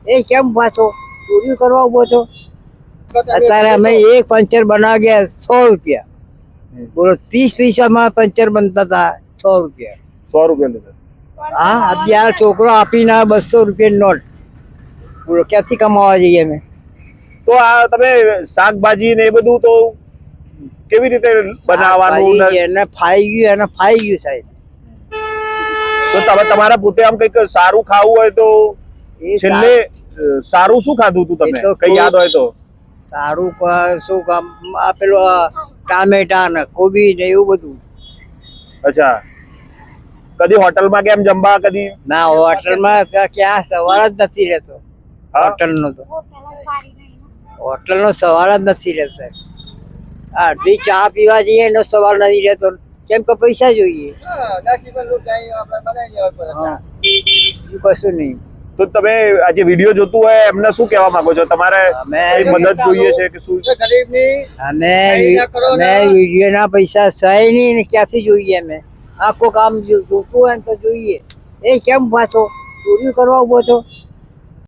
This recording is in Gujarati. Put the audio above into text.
એ કેમ પાછો ચોરી કરવા ઉભો છો? અત્યારે અમે એક પંચર બનાવી ગયા 100 રૂપિયા. બોલો 30 પૈસામાં પંચર બનતા હતા 100 રૂપિયા. 100 રૂપિયા લીધા. હા, અત્યારે છોકરો આપીને 200 રૂપિયા નોટ. બોલો ક્યાંથી કમાવા જઈએ અમે? તો આ તમે શાકભાજી ને એ બધું તો કેવી રીતે બનાવવાનું એને ફાઈ ગયું સાહેબ. તો તમે તમારા પોતે આમ કઈક સારું ખાવું હોય તો છેલ્લે સારું શું ખાધું તું તમે? કઈ યાદ હોય તો? સારું શું કામ પેલું ટામેટા ને કોબી ને એવું બધું. અચ્છા, કદી હોટલમાં કેમ જમવા? કદી ના, હોટલમાં ક્યાં સવાલ જ નથી રહેતો. હોટલનો સવાલ જ નથી રહેતો. અડધી ચા પીવા જઈએ એનો સવાલ નથી રહેતો. કેમ કે પૈસા જોઈએ. કશું નહીં. તો તમે આજે વિડીયો જોતું હોય એમને શું કહેવા માંગો છો? તમારે મદદ જોઈએ છે કે શું? અમે વિડીયોના પૈસા સહી નહીં ને ક્યાંથી જોઈએ? અમે આખું કામ જોતું હોય ને તો જોઈએ. એ કેમ પાછો ચોરી કરવા ઉભો છો?